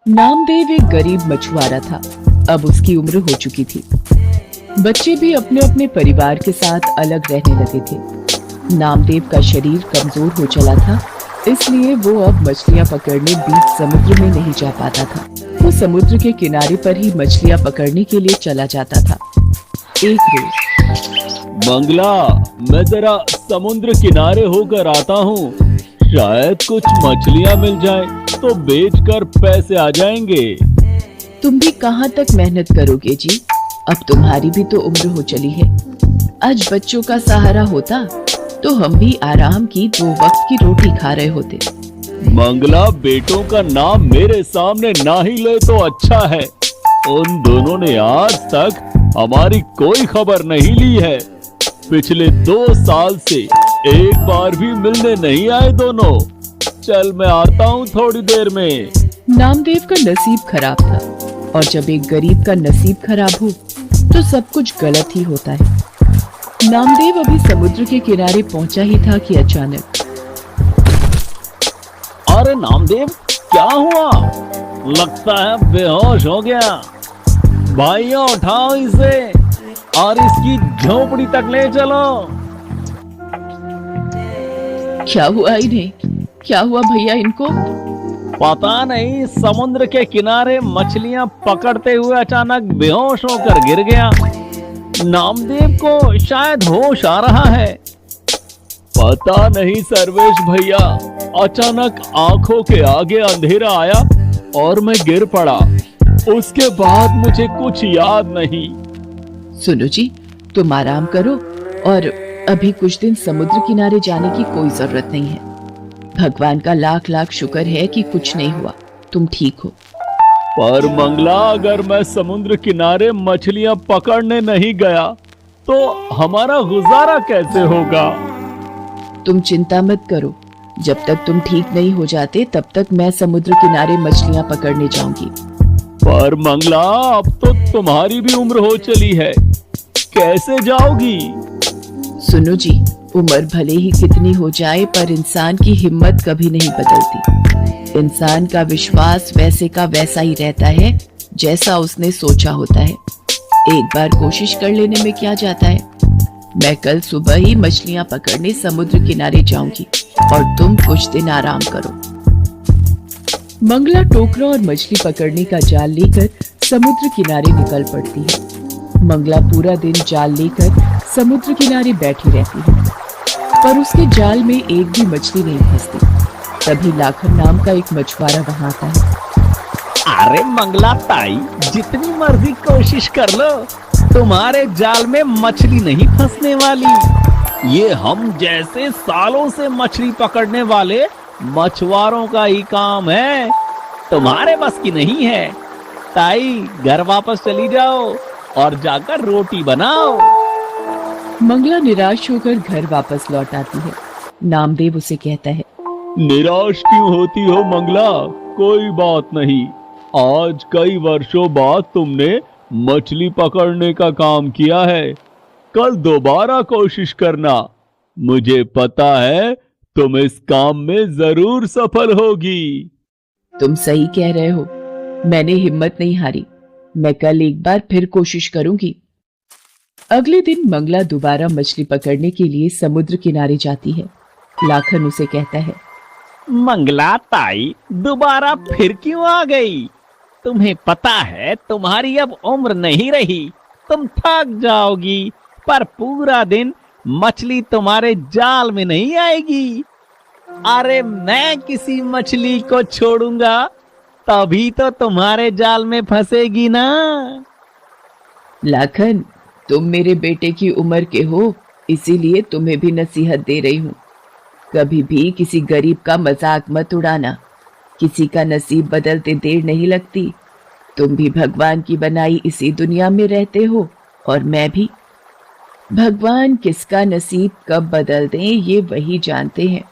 नामदेव एक गरीब मछुआरा था। अब उसकी उम्र हो चुकी थी। बच्चे भी अपने अपने परिवार के साथ अलग रहने लगे थे। नामदेव का शरीर कमजोर हो चला था, इसलिए वो अब मछलियां पकड़ने बीच समुद्र में नहीं जा पाता था। वो समुद्र के किनारे पर ही मछलियां पकड़ने के लिए चला जाता था। एक रोज मंगला, मैं जरा समुद्र किनारे होकर आता हूँ। शायद कुछ मछलियाँ मिल जाएं, तो बेचकर पैसे आ जाएंगे। तुम भी कहाँ तक मेहनत करोगे जी? अब तुम्हारी भी तो उम्र हो चली है। आज बच्चों का सहारा होता तो हम भी आराम की 2 वक्त की रोटी खा रहे होते। मंगला, बेटों का नाम मेरे सामने ना ही ले तो अच्छा है। उन दोनों ने आज तक हमारी कोई खबर नहीं ली है। पिछले 2 साल से एक बार भी मिलने नहीं आए दोनों। चल, मैं आता हूँ थोड़ी देर में। नामदेव का नसीब खराब था, और जब एक गरीब का नसीब खराब हो तो सब कुछ गलत ही होता है। नामदेव अभी समुद्र के किनारे पहुंचा ही था कि अचानक, अरे नामदेव, क्या हुआ? लगता है बेहोश हो गया। भाइयों, उठाओ इसे और इसकी झोपड़ी तक ले चलो। क्या हुआ इन्हें? क्या हुआ भैया इनको? पता नहीं, समुद्र के किनारे मछलियां पकड़ते हुए अचानक बेहोश होकर गिर गया। नामदेव को शायद होश आ रहा है। पता नहीं सर्वेश भैया, अचानक आंखों के आगे अंधेरा आया और मैं गिर पड़ा। उसके बाद मुझे कुछ याद नहीं। सुनो जी, तुम आराम करो और अभी कुछ दिन समुद्र किनारे जाने की कोई जरूरत नहीं है। भगवान का लाख लाख शुक्र है कि कुछ नहीं हुआ, तुम ठीक हो। पर मंगला, अगर मैं समुद्र किनारे मछलियां पकड़ने नहीं गया तो हमारा गुजारा कैसे होगा? तुम चिंता मत करो, जब तक तुम ठीक नहीं हो जाते तब तक मैं समुद्र किनारे मछलियां पकड़ने जाऊंगी। पर मंगला, अब तो तुम्हारी भी उम्र हो चली है, कैसे जाओगी? सुनो जी, उम्र भले ही कितनी हो जाए पर इंसान की हिम्मत कभी नहीं बदलती। इंसान का विश्वास वैसे का वैसा ही रहता है जैसा उसने सोचा होता है। एक बार कोशिश कर लेने में क्या जाता है। मैं कल सुबह ही मछलियां पकड़ने समुद्र किनारे जाऊंगी और तुम कुछ दिन आराम करो। मंगला टोकरा और मछली पकड़ने का जाल लेकर समुद्र किनारे निकल पड़ती है। मंगला पूरा दिन जाल लेकर समुद्र किनारे बैठी रहती है, पर उसके जाल में एक भी मछली नहीं फंसती। तभी लाखन नाम का एक मछुआरा वहां आता है। अरे मंगला ताई, जितनी मर्जी कोशिश कर लो, तुम्हारे जाल में मछली नहीं फंसने वाली। ये हम जैसे सालों से मछली पकड़ने वाले मछुआरों का ही काम है, तुम्हारे बस की नहीं है। ताई, घर वापस चली जाओ और जाकर रोटी बनाओ। मंगला निराश होकर घर वापस लौट आती है। नामदेव उसे कहता है, निराश क्यों होती हो मंगला? कोई बात नहीं, आज कई वर्षों बाद तुमने मछली पकड़ने का काम किया है। कल दोबारा कोशिश करना, मुझे पता है तुम इस काम में जरूर सफल होगी। तुम सही कह रहे हो, मैंने हिम्मत नहीं हारी। मैं कल एक बार फिर कोशिश करूंगी। अगले दिन मंगला दोबारा मछली पकड़ने के लिए समुद्र किनारे जाती है। लाखन उसे कहता है, मंगला ताई, दोबारा फिर क्यों आ गई? तुम्हें पता है तुम्हारी अब उम्र नहीं रही, तुम थक जाओगी, पर पूरा दिन मछली तुम्हारे जाल में नहीं आएगी। अरे मैं किसी मछली को छोड़ूंगा तभी तो तुम्हारे जाल में फंसेगी ना। लाखन, तुम मेरे बेटे की उम्र के हो, इसीलिए तुम्हें भी नसीहत दे रही हूँ। कभी भी किसी गरीब का मजाक मत उड़ाना। किसी का नसीब बदलते देर नहीं लगती। तुम भी भगवान की बनाई इसी दुनिया में रहते हो और मैं भी। भगवान किसका नसीब कब बदल दें ये वही जानते हैं।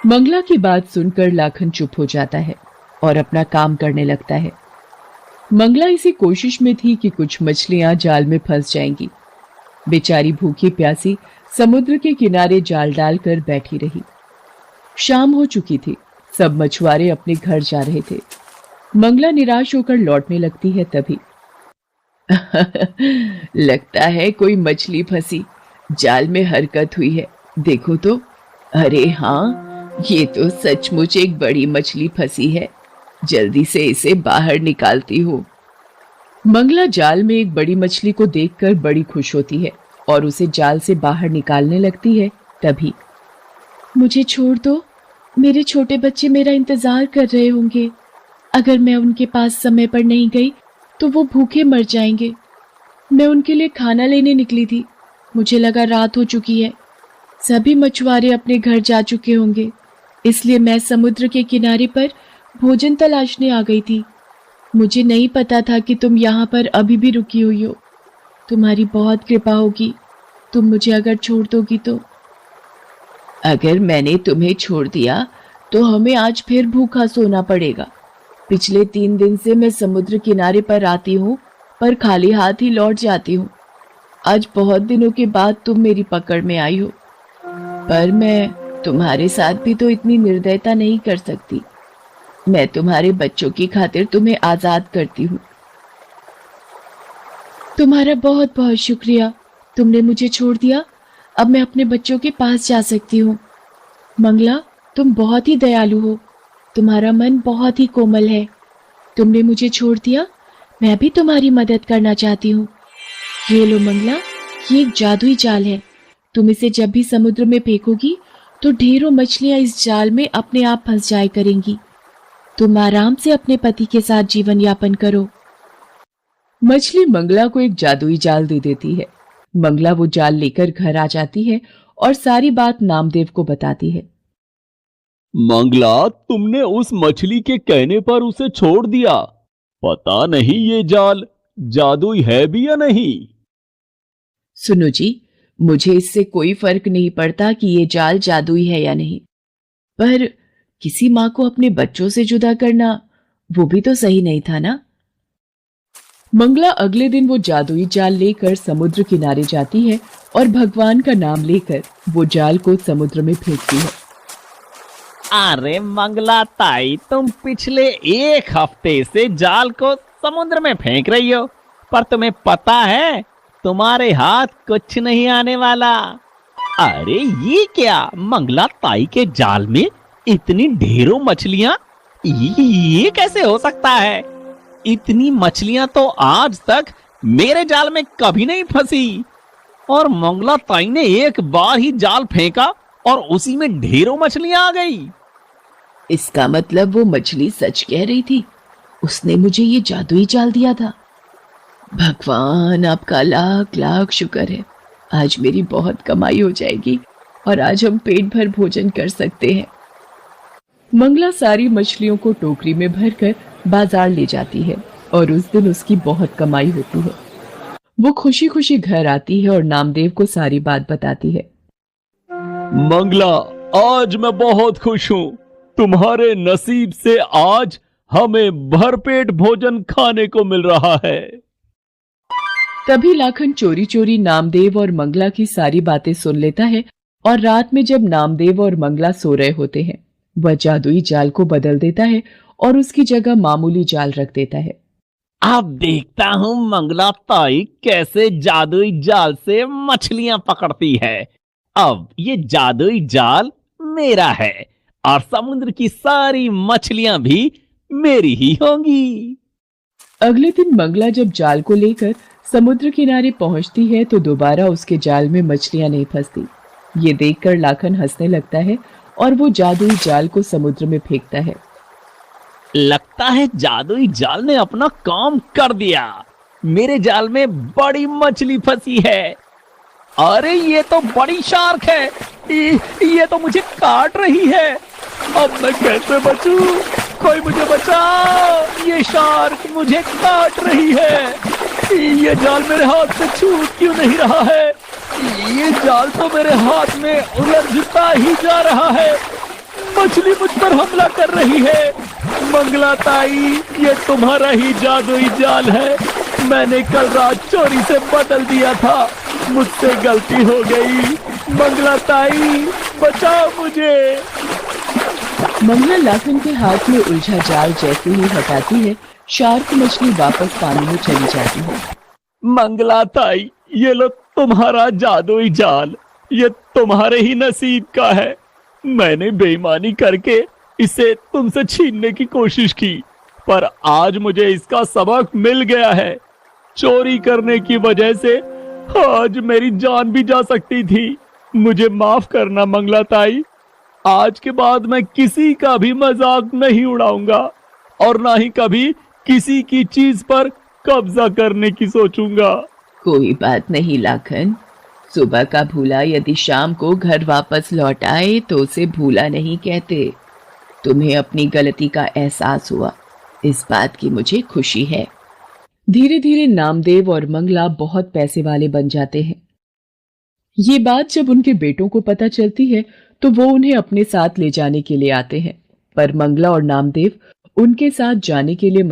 मंगला की बात सुनकर लाखन चुप हो जाता है और अपना काम करने लगता है। मंगला इसी कोशिश में थी कि कुछ मछलियां जाल में फंस जाएंगी। बेचारी भूखी प्यासी समुद्र के किनारे जाल डालकर बैठी रही। शाम हो चुकी थी। सब मछुआरे अपने घर जा रहे थे। मंगला निराश होकर लौटने लगती है तभी लगता है कोई मछली फंसी, जाल में हरकत हुई है। देखो तो, अरे हाँ, ये तो सचमुच एक बड़ी मछली फंसी है। जल्दी से इसे बाहर निकालती हूँ। मंगला जाल में एक बड़ी मछली को देखकर बड़ी खुश होती है और उसे जाल से बाहर निकालने लगती है तभी मुझे छोड़ दो, मेरे छोटे बच्चे मेरा इंतजार कर रहे होंगे। अगर मैं उनके पास समय पर नहीं गई तो वो भूखे मर जाएंगे। मैं उनके लिए खाना लेने निकली थी, मुझे लगा रात हो चुकी है। सभी मछुआरे अपने घर जा चुके होंगे, इसलिए मैं समुद्र के किनारे पर भोजन तलाशने आ गई थी। मुझे नहीं पता था कि तुम यहाँ पर अभी भी रुकी हुई हो। तुम्हारी बहुत कृपा होगी, तुम मुझे अगर छोड़ दोगी तो। अगर मैंने तुम्हें छोड़ दिया तो हमें आज फिर भूखा सोना पड़ेगा। पिछले 3 दिन से मैं समुद्र किनारे पर आती हूँ पर खाली हाथ ही लौट जाती हूँ। आज बहुत दिनों के बाद तुम मेरी पकड़ में आई हो, पर मैं तुम्हारे साथ भी तो इतनी निर्दयता नहीं कर सकती। मैं तुम्हारे बच्चों की खातिर तुम्हें आजाद करती हूँ। तुम्हारा बहुत बहुत शुक्रिया, तुमने मुझे छोड़ दिया। अब मैं अपने बच्चों के पास जा सकती हूँ। मंगला, तुम बहुत ही दयालु हो, तुम्हारा मन बहुत ही कोमल है। तुमने मुझे छोड़ दिया, मैं भी तुम्हारी मदद करना चाहती हूँ। ये लो मंगला, ये एक जादुई जाल है। तुम इसे जब भी समुद्र में फेंकोगी तो ढेरों मछलियां इस जाल में अपने आप फंस जाया करेंगी। तुम आराम से अपने पति के साथ जीवन यापन करो। मछली मंगला को एक जादुई जाल दे देती है। मंगला वो जाल लेकर घर आ जाती है और सारी बात नामदेव को बताती है। मंगला, तुमने उस मछली के कहने पर उसे छोड़ दिया। पता नहीं ये जाल जादुई है भी या नहीं। सुनो जी, मुझे इससे कोई फर्क नहीं पड़ता कि ये जाल जादुई है या नहीं, पर किसी माँ को अपने बच्चों से जुदा करना वो भी तो सही नहीं था ना। मंगला अगले दिन वो जादुई जाल लेकर समुद्र किनारे जाती है और भगवान का नाम लेकर वो जाल को समुद्र में फेंकती है। अरे मंगला ताई, तुम पिछले 1 हफ्ते से जाल को समुद्र में फेंक रही हो, पर तुम्हें पता है तुम्हारे हाथ कुछ नहीं आने वाला। अरे ये क्या, मंगला ताई के जाल में इतनी ढेरों मछलियां, ये कैसे हो सकता है? इतनी मछलियां तो आज तक मेरे जाल में कभी नहीं फंसी। और मंगला ताई ने एक बार ही जाल फेंका और उसी में ढेरों मछलियां आ गई। इसका मतलब वो मछली सच कह रही थी, उसने मुझे ये जादुई जाल दिया था। भगवान, आपका लाख लाख शुक्र है। आज मेरी बहुत कमाई हो जाएगी और आज हम पेट भर भोजन कर सकते हैं। मंगला सारी मछलियों को टोकरी में भरकर बाजार ले जाती है और उस दिन उसकी बहुत कमाई होती है। वो खुशी खुशी घर आती है और नामदेव को सारी बात बताती है। मंगला, आज मैं बहुत खुश हूँ। तुम्हारे नसीब से आज हमें भरपेट भोजन खाने को मिल रहा है। तभी लाखन चोरी चोरी नामदेव और मंगला की सारी बातें सुन लेता है और रात में जब नामदेव और मंगला सो रहे होते हैं, वह जादुई जाल को बदल देता है और उसकी जगह मामूली जाल रख देता है। अब देखता हूँ मंगला ताई कैसे जादुई जाल से मछलियां पकड़ती है। अब ये जादुई जाल मेरा है और समुद्र की सारी मछलियां भी मेरी ही होंगी। अगले दिन मंगला जब जाल को लेकर समुद्र किनारे पहुंचती है तो दोबारा उसके जाल में मछलियां नहीं फंसती। ये देखकर लाखन हंसने लगता है और वो जादुई जाल को समुद्र में फेंकता है। लगता है जादुई जाल ने अपना काम कर दिया। मेरे जाल में बड़ी मछली फंसी है। अरे ये तो बड़ी शार्क है, ये तो मुझे काट रही है। अब मैं कैसे बचूं? कोई मुझे बचाओ, ये शार्क मुझे काट रही है। ये जाल मेरे हाथ से छूट क्यों नहीं रहा है? ये जाल तो मेरे हाथ में उलझता ही जा रहा है। मछली मुझ पर हमला कर रही है। मंगला ताई, ये तुम्हारा ही जादुई जाल है। मैंने कल रात चोरी से बदल दिया था, मुझसे गलती हो गई। मंगला ताई, बचाओ मुझे। मंगला लाखन के हाथ में उलझा जाल जैसे ही हटाती है, शार्क मछली वापस पानी में चली जाती है। मंगला ताई, ये लो तुम्हारा जादुई जाल, ये तुम्हारे ही नसीब का है। मैंने बेईमानी करके इसे तुमसे छीनने की कोशिश की, पर आज मुझे इसका सबक मिल गया है। चोरी करने की वजह से आज मेरी जान भी जा सकती थी। मुझे माफ करना मंगला ताई। आज के बाद मैं किसी का भी मजाक नहीं उड़ाऊंगा और ना ही कभी किसी की चीज पर कब्जा करने की सोचूंगा। कोई बात नहीं लाखन, सुबह का भूला यदि शाम को घर वापस लौट आए तो उसे भूला नहीं कहते। तुम्हें अपनी गलती का एहसास हुआ, इस बात की मुझे खुशी है। धीरे धीरे नामदेव और मंगला बहुत पैसे वाले बन जाते हैं। ये बात जब उनके बेटों को पता चलती है तो वो उन्हें अपने साथ ले जाने के लिए आते हैं, पर मंगला और नामदेव उनके साथ जाने के लिए